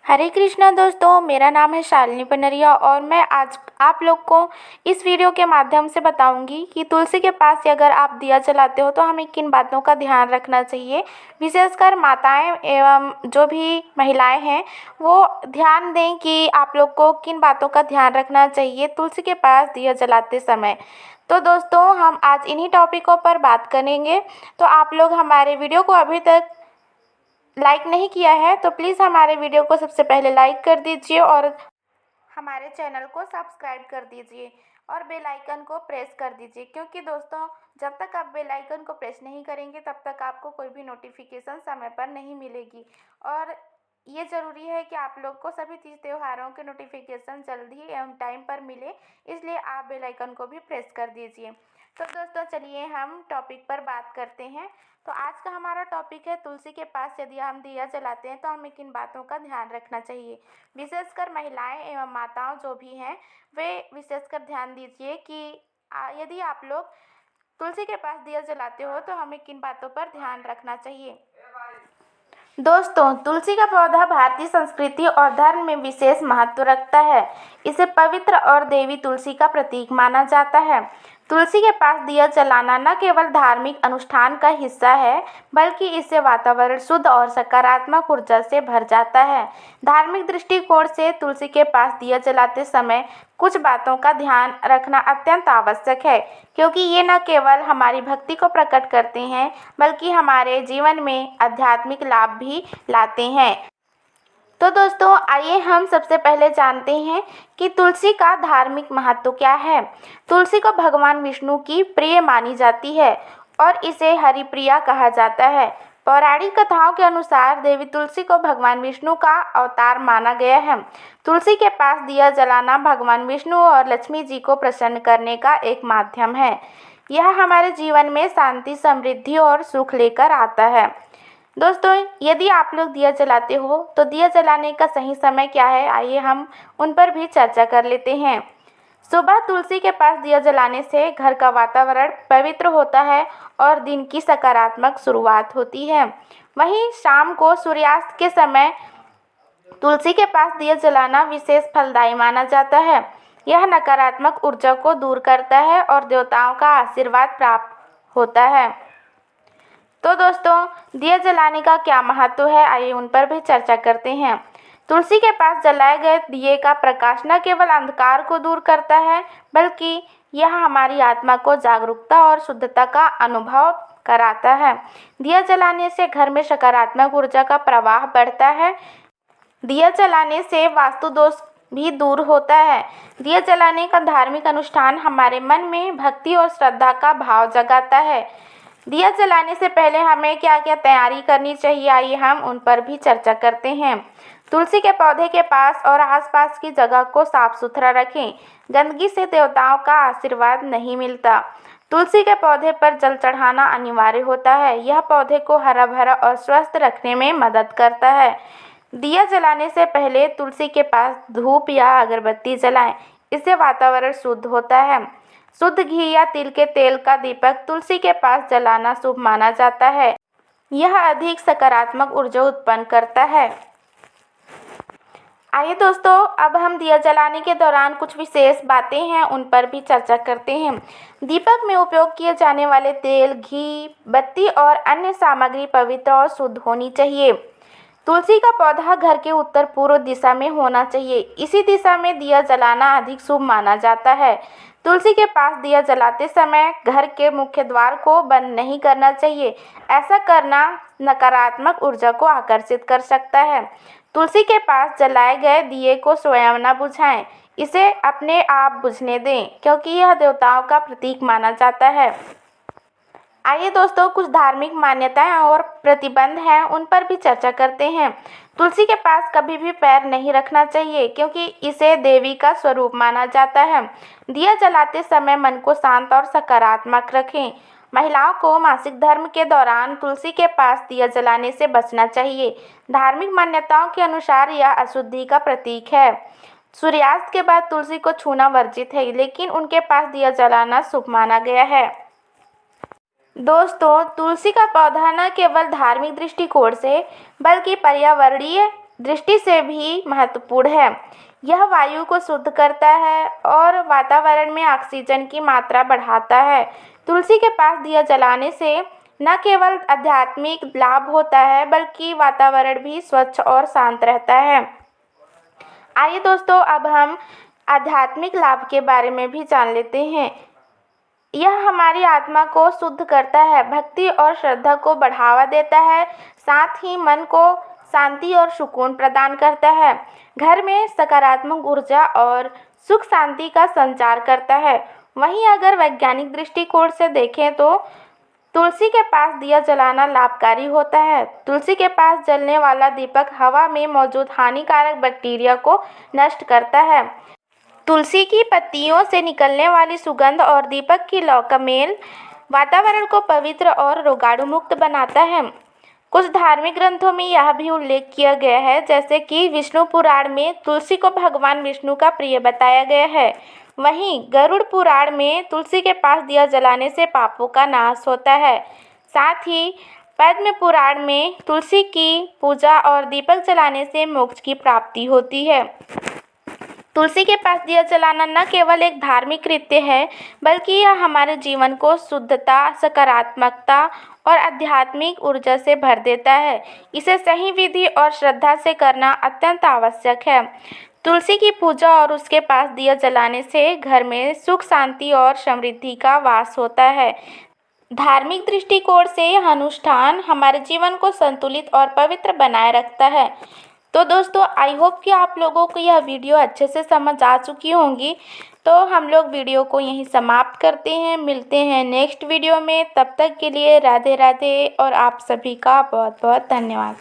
हरे कृष्णा दोस्तों, मेरा नाम है शालिनी पनरिया और मैं आज आप लोग को इस वीडियो के माध्यम से बताऊंगी कि तुलसी के पास अगर आप दिया जलाते हो तो हमें किन बातों का ध्यान रखना चाहिए। विशेषकर माताएं एवं जो भी महिलाएं हैं वो ध्यान दें कि आप लोग को किन बातों का ध्यान रखना चाहिए तुलसी के पास दिया जलाते समय। तो दोस्तों, हम आज इन्हीं टॉपिकों पर बात करेंगे। तो आप लोग हमारे वीडियो को अभी तक लाइक नहीं किया है तो प्लीज़ हमारे वीडियो को सबसे पहले लाइक कर दीजिए और हमारे चैनल को सब्सक्राइब कर दीजिए और बेल आइकन को प्रेस कर दीजिए, क्योंकि दोस्तों जब तक आप बेल आइकन को प्रेस नहीं करेंगे तब तक आपको कोई भी नोटिफिकेशन समय पर नहीं मिलेगी। और ये ज़रूरी है कि आप लोग को सभी तीज त्योहारों के नोटिफिकेशन जल्दी एवं टाइम पर मिले, इसलिए आप बेल आइकन को भी प्रेस कर दीजिए। तो दोस्तों चलिए हम टॉपिक पर बात करते हैं। तो आज का हमारा टॉपिक है तुलसी के पास यदि हम दिया जलाते हैं तो हमें किन बातों का ध्यान रखना चाहिए। विशेषकर महिलाएं एवं माताओं जो भी हैं वे विशेषकर ध्यान दीजिए कि यदि आप लोग तुलसी के पास दिया जलाते हो तो हमें किन बातों पर ध्यान रखना चाहिए। दोस्तों, तुलसी का पौधा भारतीय संस्कृति और धर्म में विशेष महत्व रखता है। इसे पवित्र और देवी तुलसी का प्रतीक माना जाता है। तुलसी के पास दिया जलाना न केवल धार्मिक अनुष्ठान का हिस्सा है, बल्कि इससे वातावरण शुद्ध और सकारात्मक ऊर्जा से भर जाता है। धार्मिक दृष्टिकोण से तुलसी के पास दिया जलाते समय कुछ बातों का ध्यान रखना अत्यंत आवश्यक है, क्योंकि ये न केवल हमारी भक्ति को प्रकट करते हैं, बल्कि हमारे जीवन में आध्यात्मिक लाभ भी लाते हैं। तो दोस्तों, आइए हम सबसे पहले जानते हैं कि तुलसी का धार्मिक महत्व क्या है। तुलसी को भगवान विष्णु की प्रिय मानी जाती है और इसे हरिप्रिया कहा जाता है। पौराणिक कथाओं के अनुसार देवी तुलसी को भगवान विष्णु का अवतार माना गया है। तुलसी के पास दिया जलाना भगवान विष्णु और लक्ष्मी जी को प्रसन्न करने का एक माध्यम है। यह हमारे जीवन में शांति, समृद्धि और सुख लेकर आता है। दोस्तों, यदि आप लोग दिया जलाते हो तो दिया जलाने का सही समय क्या है, आइए हम उन पर भी चर्चा कर लेते हैं। सुबह तुलसी के पास दिया जलाने से घर का वातावरण पवित्र होता है और दिन की सकारात्मक शुरुआत होती है। वहीं शाम को सूर्यास्त के समय तुलसी के पास दिया जलाना विशेष फलदायी माना जाता है। यह नकारात्मक ऊर्जा को दूर करता है और देवताओं का आशीर्वाद प्राप्त होता है। तो दोस्तों, दिया जलाने का क्या महत्व है, आइए उन पर भी चर्चा करते हैं। तुलसी के पास जलाए गए दिए का प्रकाश न केवल अंधकार को दूर करता है, बल्कि यह हमारी आत्मा को जागरूकता और शुद्धता का अनुभव कराता है। दिया जलाने से घर में सकारात्मक ऊर्जा का प्रवाह बढ़ता है। दिया जलाने से वास्तु दोष भी दूर होता है। दिया जलाने का धार्मिक अनुष्ठान हमारे मन में भक्ति और श्रद्धा का भाव जगाता है। दिया जलाने से पहले हमें क्या क्या तैयारी करनी चाहिए, आइए हम उन पर भी चर्चा करते हैं। तुलसी के पौधे के पास और आसपास की जगह को साफ सुथरा रखें। गंदगी से देवताओं का आशीर्वाद नहीं मिलता। तुलसी के पौधे पर जल चढ़ाना अनिवार्य होता है। यह पौधे को हरा भरा और स्वस्थ रखने में मदद करता है। दिया जलाने से पहले तुलसी के पास धूप या अगरबत्ती जलाएं। इससे वातावरण शुद्ध होता है। शुद्ध घी या तिल के तेल का दीपक तुलसी के पास जलाना शुभ माना जाता है। यह अधिक सकारात्मक ऊर्जा उत्पन्न करता है। आइए दोस्तों, अब हम दिया जलाने के दौरान कुछ विशेष बातें हैं उन पर भी चर्चा करते हैं। दीपक में उपयोग किए जाने वाले तेल, घी, बत्ती और अन्य सामग्री पवित्र और शुद्ध होनी चाहिए। तुलसी का पौधा घर के उत्तर पूर्व दिशा में होना चाहिए। इसी दिशा में दिया जलाना अधिक शुभ माना जाता है। तुलसी के पास दिया जलाते समय घर के मुख्य द्वार को बंद नहीं करना चाहिए। ऐसा करना नकारात्मक ऊर्जा को आकर्षित कर सकता है। तुलसी के पास जलाए गए दिए को स्वयं न बुझाएं। इसे अपने आप बुझने दें, क्योंकि यह देवताओं का प्रतीक माना जाता है। आइए दोस्तों, कुछ धार्मिक मान्यताएं और प्रतिबंध हैं उन पर भी चर्चा करते हैं। तुलसी के पास कभी भी पैर नहीं रखना चाहिए, क्योंकि इसे देवी का स्वरूप माना जाता है। दिया जलाते समय मन को शांत और सकारात्मक रखें। महिलाओं को मासिक धर्म के दौरान तुलसी के पास दिया जलाने से बचना चाहिए। धार्मिक मान्यताओं के अनुसार यह अशुद्धि का प्रतीक है। सूर्यास्त के बाद तुलसी को छूना वर्जित है, लेकिन उनके पास दिया जलाना शुभ माना गया है। दोस्तों, तुलसी का पौधा न केवल धार्मिक दृष्टिकोण से बल्कि पर्यावरणीय दृष्टि से भी महत्वपूर्ण है। यह वायु को शुद्ध करता है और वातावरण में ऑक्सीजन की मात्रा बढ़ाता है। तुलसी के पास दिया जलाने से न केवल आध्यात्मिक लाभ होता है बल्कि वातावरण भी स्वच्छ और शांत रहता है। आइए दोस्तों, अब हम आध्यात्मिक लाभ के बारे में भी जान लेते हैं। यह हमारी आत्मा को शुद्ध करता है, भक्ति और श्रद्धा को बढ़ावा देता है, साथ ही मन को शांति और सुकून प्रदान करता है। घर में सकारात्मक ऊर्जा और सुख शांति का संचार करता है। वहीं अगर वैज्ञानिक दृष्टिकोण से देखें तो तुलसी के पास दिया जलाना लाभकारी होता है। तुलसी के पास जलने वाला दीपक हवा में मौजूद हानिकारक बैक्टीरिया को नष्ट करता है। तुलसी की पत्तियों से निकलने वाली सुगंध और दीपक की लौ का मेल वातावरण को पवित्र और रोगाणु मुक्त बनाता है। कुछ धार्मिक ग्रंथों में यह भी उल्लेख किया गया है, जैसे कि विष्णु पुराण में तुलसी को भगवान विष्णु का प्रिय बताया गया है। वहीं गरुड़ पुराण में तुलसी के पास दिया जलाने से पापों का नाश होता है। साथ ही पद्म पुराण में तुलसी की पूजा और दीपक जलाने से मोक्ष की प्राप्ति होती है। तुलसी के पास दिया जलाना न केवल एक धार्मिक कृत्य है बल्कि यह हमारे जीवन को शुद्धता, सकारात्मकता और आध्यात्मिक ऊर्जा से भर देता है। इसे सही विधि और श्रद्धा से करना अत्यंत आवश्यक है। तुलसी की पूजा और उसके पास दिया जलाने से घर में सुख, शांति और समृद्धि का वास होता है। धार्मिक दृष्टिकोण से यह अनुष्ठान हमारे जीवन को संतुलित और पवित्र बनाए रखता है। तो दोस्तों, आई होप कि आप लोगों को यह वीडियो अच्छे से समझ आ चुकी होंगी। तो हम लोग वीडियो को यहीं समाप्त करते हैं। मिलते हैं नेक्स्ट वीडियो में। तब तक के लिए राधे राधे और आप सभी का बहुत बहुत धन्यवाद।